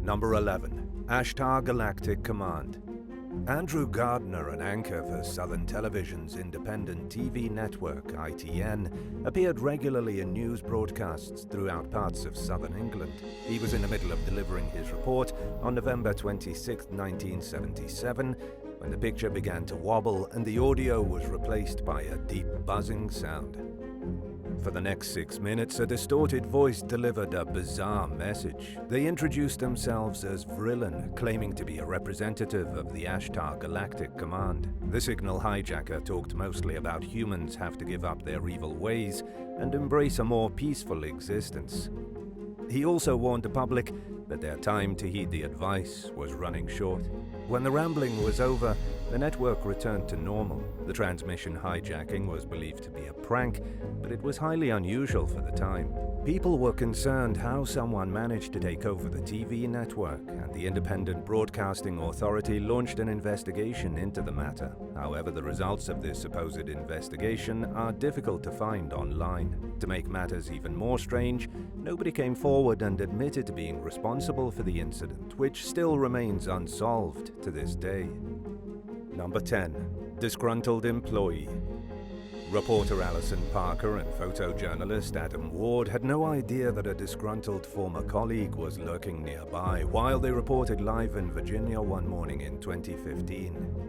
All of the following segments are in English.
Number 11. ASHTAR Galactic Command. Andrew Gardner, an anchor for Southern Television's independent TV network, ITN, appeared regularly in news broadcasts throughout parts of southern England. He was in the middle of delivering his report on November 26, 1977, when the picture began to wobble and the audio was replaced by a deep buzzing sound. For the next 6 minutes, a distorted voice delivered a bizarre message. They introduced themselves as Vrillin, claiming to be a representative of the ASHTAR Galactic Command. The signal hijacker talked mostly about humans have to give up their evil ways and embrace a more peaceful existence. He also warned the public that their time to heed the advice was running short. When the rambling was over, the network returned to normal. The transmission hijacking was believed to be a prank, but it was highly unusual for the time. People were concerned how someone managed to take over the TV network, and the Independent Broadcasting Authority launched an investigation into the matter. However, the results of this supposed investigation are difficult to find online. To make matters even more strange, nobody came forward and admitted to being responsible for the incident, which still remains unsolved to this day. Number 10. Disgruntled Employee. Reporter Alison Parker and photojournalist Adam Ward had no idea that a disgruntled former colleague was lurking nearby while they reported live in Virginia one morning in 2015.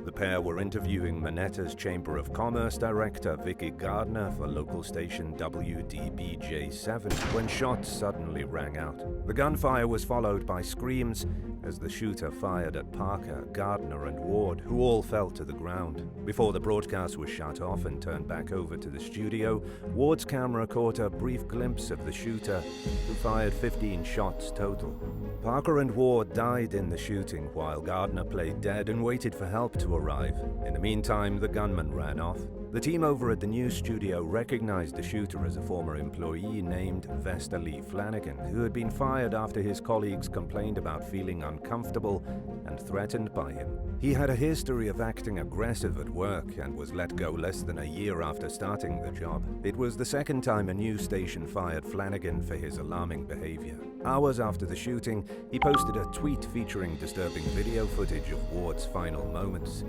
The pair were interviewing Monetta's Chamber of Commerce director Vicky Gardner for local station WDBJ7 when shots suddenly rang out. The gunfire was followed by screams as the shooter fired at Parker, Gardner and Ward, who all fell to the ground. Before the broadcast was shut off and turned back over to the studio, Ward's camera caught a brief glimpse of the shooter, who fired 15 shots total. Parker and Ward died in the shooting while Gardner played dead and waited for help to arrive. In the meantime, the gunman ran off. The team over at the news studio recognized the shooter as a former employee named Vesta Lee Flanagan, who had been fired after his colleagues complained about feeling uncomfortable and threatened by him. He had a history of acting aggressive at work and was let go less than a year after starting the job. It was the second time a news station fired Flanagan for his alarming behavior. Hours after the shooting, he posted a tweet featuring disturbing video footage of Ward's final moments.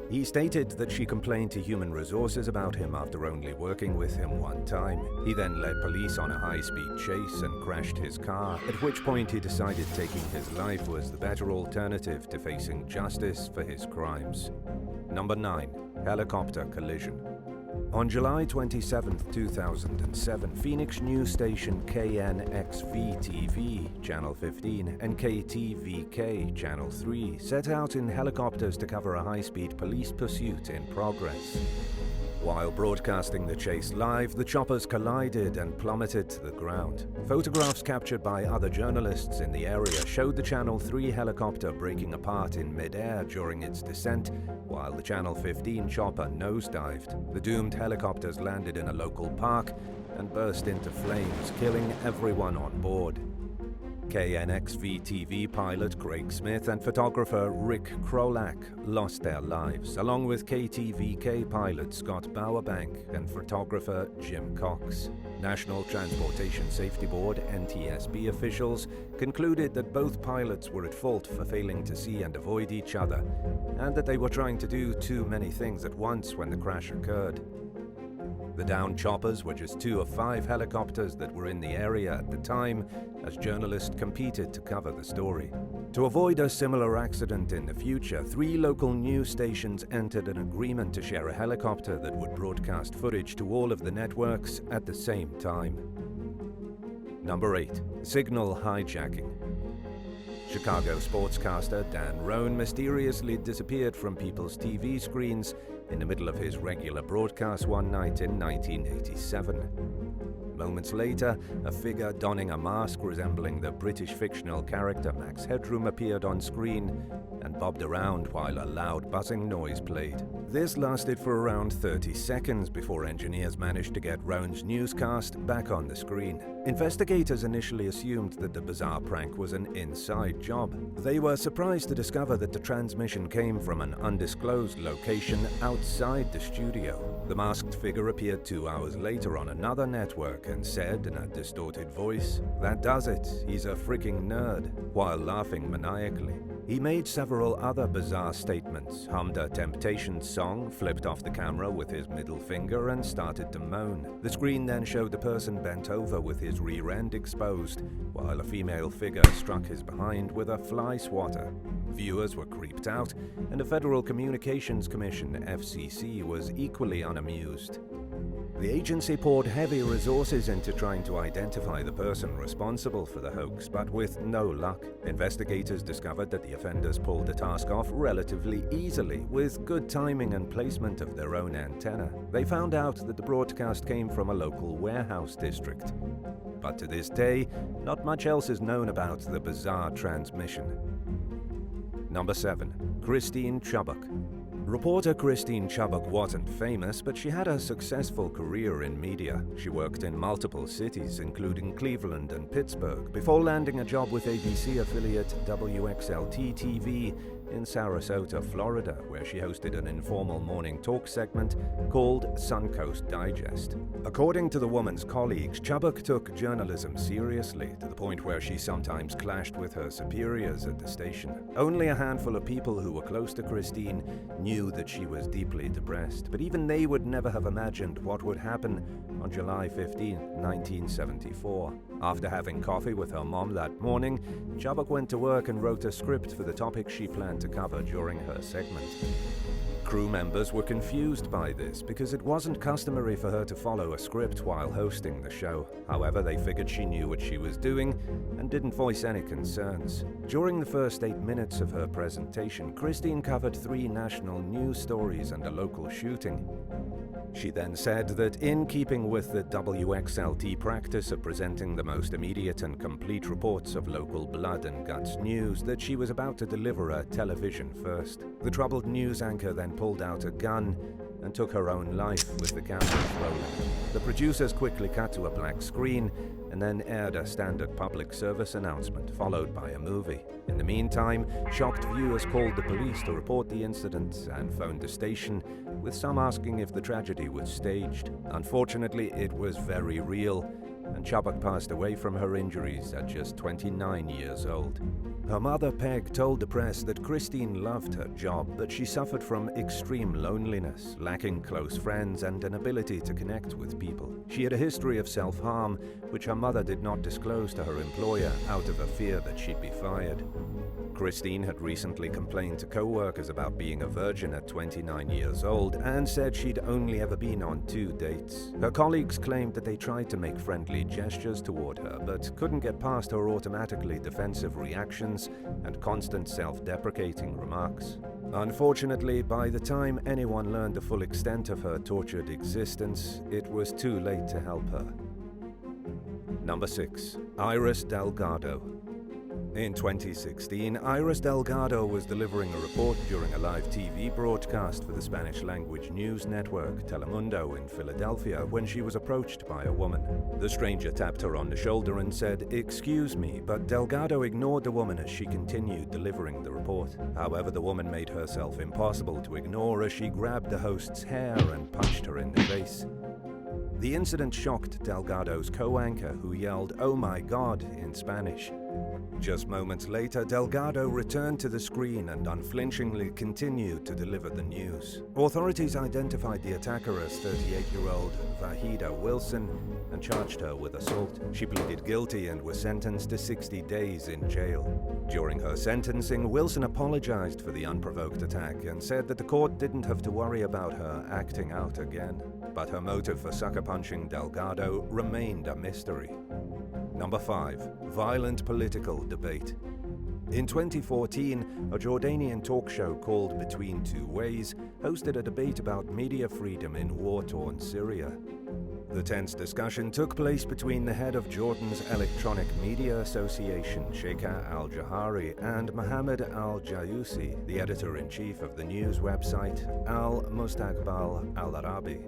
He stated that she complained to Human Resources about him after only working with him one time. He then led police on a high-speed chase and crashed his car, at which point he decided taking his life was the better alternative to facing justice for his crimes. Number 9. Helicopter collision. On July 27, 2007, Phoenix news station KNXV-TV, Channel 15, and KTVK, Channel 3, set out in helicopters to cover a high-speed police pursuit in progress. While broadcasting the chase live, the choppers collided and plummeted to the ground. Photographs captured by other journalists in the area showed the Channel 3 helicopter breaking apart in mid-air during its descent, while the Channel 15 chopper nosedived. The doomed helicopters landed in a local park and burst into flames, killing everyone on board. KNXV-TV pilot Craig Smith and photographer Rick Krolak lost their lives, along with KTVK pilot Scott Bowerbank and photographer Jim Cox. National Transportation Safety Board (NTSB) officials concluded that both pilots were at fault for failing to see and avoid each other, and that they were trying to do too many things at once when the crash occurred. The downed choppers were just 2 of 5 helicopters that were in the area at the time, as journalists competed to cover the story. To avoid a similar accident in the future, 3 local news stations entered an agreement to share a helicopter that would broadcast footage to all of the networks at the same time. Number 8. Signal hijacking. Chicago sportscaster Dan Roan mysteriously disappeared from people's TV screens in the middle of his regular broadcast one night in 1987. Moments later, a figure donning a mask resembling the British fictional character Max Headroom appeared on screen and bobbed around while a loud buzzing noise played. This lasted for around 30 seconds before engineers managed to get Roan's newscast back on the screen. Investigators initially assumed that the bizarre prank was an inside job. They were surprised to discover that the transmission came from an undisclosed location outside the studio. The masked figure appeared 2 hours later on another network and said in a distorted voice, "That does it, he's a freaking nerd," while laughing maniacally. He made several other bizarre statements, hummed a Temptations song, flipped off the camera with his middle finger, and started to moan. The screen then showed the person bent over with his rear end exposed, while a female figure struck his behind with a fly swatter. Viewers were creeped out, and the Federal Communications Commission, FCC, was equally unamused. The agency poured heavy resources into trying to identify the person responsible for the hoax, but with no luck. Investigators discovered that the offenders pulled the task off relatively easily, with good timing and placement of their own antenna. They found out that the broadcast came from a local warehouse district. But to this day, not much else is known about the bizarre transmission. Number 7. Christine Chubbuck. Reporter Christine Chubbuck wasn't famous, but she had a successful career in media. She worked in multiple cities, including Cleveland and Pittsburgh, before landing a job with ABC affiliate WXLT-TV in Sarasota, Florida, where she hosted an informal morning talk segment called Suncoast Digest. According to the woman's colleagues, Chubbuck took journalism seriously, to the point where she sometimes clashed with her superiors at the station. Only a handful of people who were close to Christine knew that she was deeply depressed, but even they would never have imagined what would happen on July 15, 1974. After having coffee with her mom that morning, Chubbuck went to work and wrote a script for the topic she planned to cover during her segment. Crew members were confused by this because it wasn't customary for her to follow a script while hosting the show. However, they figured she knew what she was doing and didn't voice any concerns. During the first 8 minutes of her presentation, Christine covered 3 national news stories and a local shooting. She then said that in keeping with the WXLT practice of presenting the most immediate and complete reports of local blood and guts news, that she was about to deliver a television first. The troubled news anchor then pulled out a gun and took her own life with the cameras rolling. The producers quickly cut to a black screen and then aired a standard public service announcement, followed by a movie. In the meantime, shocked viewers called the police to report the incident and phoned the station, with some asking if the tragedy was staged. Unfortunately, it was very real, and Chubbuck passed away from her injuries at just 29 years old. Her mother, Peg, told the press that Christine loved her job, but she suffered from extreme loneliness, lacking close friends and an ability to connect with people. She had a history of self-harm, which her mother did not disclose to her employer out of a fear that she'd be fired. Christine had recently complained to co-workers about being a virgin at 29 years old and said she'd only ever been on 2 dates. Her colleagues claimed that they tried to make friendly gestures toward her, but couldn't get past her automatically defensive reactions and constant self-deprecating remarks. Unfortunately, by the time anyone learned the full extent of her tortured existence, it was too late to help her. Number 6. Iris Delgado. In 2016, Iris Delgado was delivering a report during a live TV broadcast for the Spanish-language news network Telemundo in Philadelphia when she was approached by a woman. The stranger tapped her on the shoulder and said, "Excuse me," but Delgado ignored the woman as she continued delivering the report. However, the woman made herself impossible to ignore as she grabbed the host's hair and punched her in the face. The incident shocked Delgado's co-anchor, who yelled, "Oh my God," in Spanish. Just moments later, Delgado returned to the screen and unflinchingly continued to deliver the news. Authorities identified the attacker as 38-year-old Vahida Wilson and charged her with assault. She pleaded guilty and was sentenced to 60 days in jail. During her sentencing, Wilson apologized for the unprovoked attack and said that the court didn't have to worry about her acting out again. But her motive for sucker punching Delgado remained a mystery. Number 5. Violent political debate. In 2014, a Jordanian talk show called Between Two Ways hosted a debate about media freedom in war-torn Syria. The tense discussion took place between the head of Jordan's Electronic Media Association, Sheikha Al-Jahari, and Mohammed Al-Jayousi, the editor-in-chief of the news website Al-Mustaqbal Al-Arabi.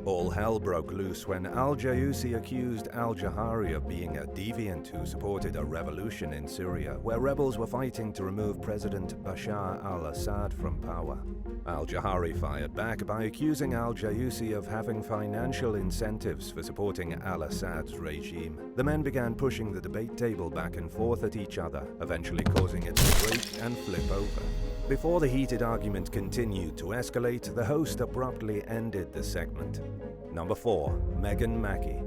All hell broke loose when Al-Jayousi accused Al-Jahari of being a deviant who supported a revolution in Syria, where rebels were fighting to remove President Bashar al-Assad from power. Al-Jahari fired back by accusing Al-Jayousi of having financial incentives for supporting al-Assad's regime. The men began pushing the debate table back and forth at each other, eventually causing it to break and flip over. Before the heated argument continued to escalate, the host abruptly ended the segment. Number 4. MEAGHAN MACKEY.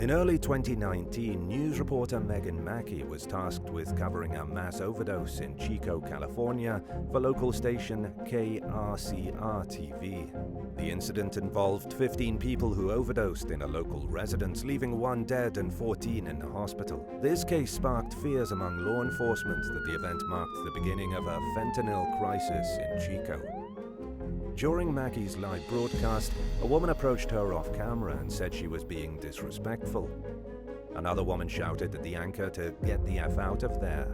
In early 2019, news reporter MEAGHAN MACKEY was tasked with covering a mass overdose in Chico, California for local station KRCR-TV. The incident involved 15 people who overdosed in a local residence, leaving 1 dead and 14 in the hospital. This case sparked fears among law enforcement that the event marked the beginning of a fentanyl crisis in Chico. During Mackey's live broadcast, a woman approached her off camera and said she was being disrespectful. Another woman shouted at the anchor to get the F out of there.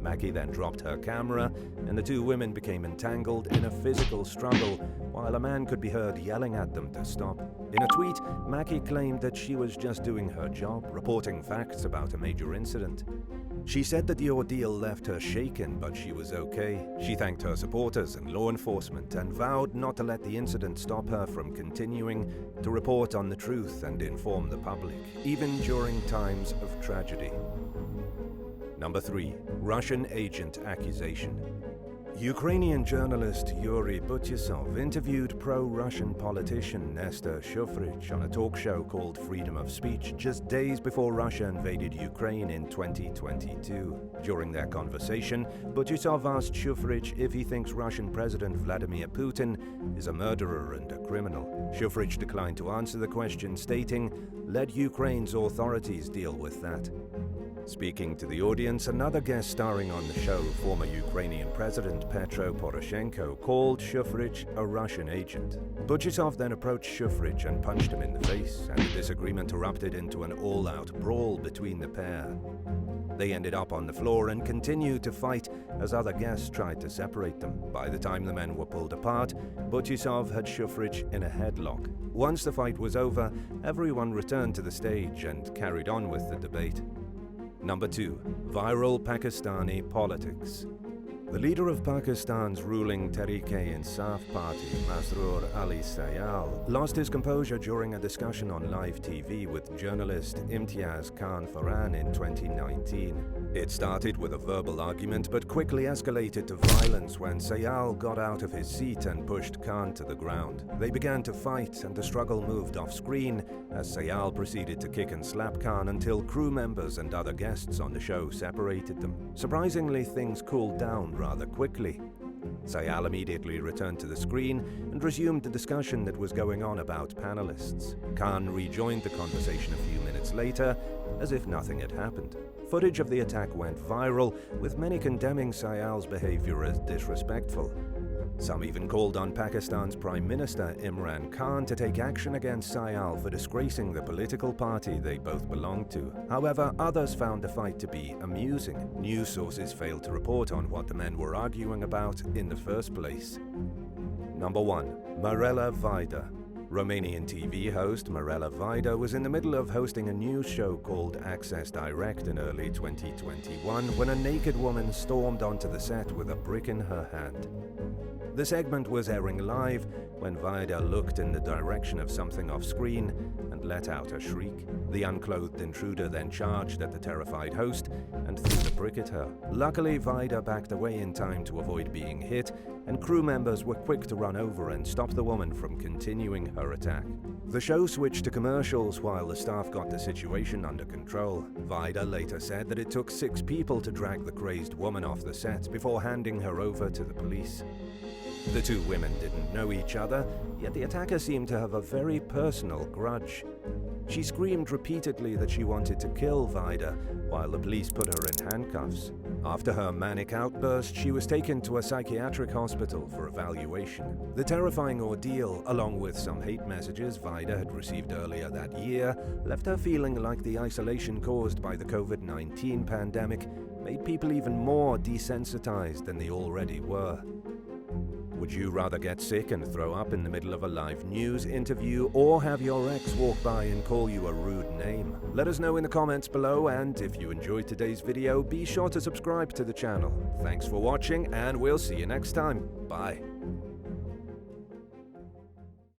Mackey then dropped her camera, and the 2 women became entangled in a physical struggle, while a man could be heard yelling at them to stop. In a tweet, Mackey claimed that she was just doing her job, reporting facts about a major incident. She said that the ordeal left her shaken, but she was okay. She thanked her supporters and law enforcement and vowed not to let the incident stop her from continuing to report on the truth and inform the public, even during times of tragedy. Number 3. Russian agent accusation. Ukrainian journalist Yuri Butyasov interviewed pro-Russian politician Nestor Shufrich on a talk show called Freedom of Speech just days before Russia invaded Ukraine in 2022. During their conversation, Butyasov asked Shufrich if he thinks Russian President Vladimir Putin is a murderer and a criminal. Shufrich declined to answer the question, stating, "Let Ukraine's authorities deal with that." Speaking to the audience, another guest starring on the show, former Ukrainian President Petro Poroshenko, called Shufrich a Russian agent. Butyasov then approached Shufrich and punched him in the face, and the disagreement erupted into an all-out brawl between the pair. They ended up on the floor and continued to fight as other guests tried to separate them. By the time the men were pulled apart, Butyasov had Shufrich in a headlock. Once the fight was over, everyone returned to the stage and carried on with the debate. Number 2. Viral Pakistani politics. The leader of Pakistan's ruling Tehreek-e-Insaf party, Masroor Ali Sayal, lost his composure during a discussion on live TV with journalist Imtiaz Khan Farhan in 2019. It started with a verbal argument but quickly escalated to violence when Sayal got out of his seat and pushed Khan to the ground. They began to fight and the struggle moved off-screen as Sayal proceeded to kick and slap Khan until crew members and other guests on the show separated them. Surprisingly, things cooled down rather quickly. Sayal immediately returned to the screen and resumed the discussion that was going on about panelists. Khan rejoined the conversation a few minutes later, as if nothing had happened. Footage of the attack went viral, with many condemning Sayal's behavior as disrespectful. Some even called on Pakistan's Prime Minister Imran Khan to take action against Sayal for disgracing the political party they both belonged to. However, others found the fight to be amusing. News sources failed to report on what the men were arguing about in the first place. Number 1. Mirela Vida. Romanian TV host Mirela Vida was in the middle of hosting a news show called Access Direct in early 2021 when a naked woman stormed onto the set with a brick in her hand. The segment was airing live when Vida looked in the direction of something off-screen and let out a shriek. The unclothed intruder then charged at the terrified host and threw the brick at her. Luckily, Vida backed away in time to avoid being hit, and crew members were quick to run over and stop the woman from continuing her attack. The show switched to commercials while the staff got the situation under control. Vida later said that it took 6 people to drag the crazed woman off the set before handing her over to the police. The 2 women didn't know each other, yet the attacker seemed to have a very personal grudge. She screamed repeatedly that she wanted to kill Vida, while the police put her in handcuffs. After her manic outburst, she was taken to a psychiatric hospital for evaluation. The terrifying ordeal, along with some hate messages Vida had received earlier that year, left her feeling like the isolation caused by the COVID-19 pandemic made people even more desensitized than they already were. Would you rather get sick and throw up in the middle of a live news interview, or have your ex walk by and call you a rude name? Let us know in the comments below, and if you enjoyed today's video, be sure to subscribe to the channel. Thanks for watching, and we'll see you next time. Bye.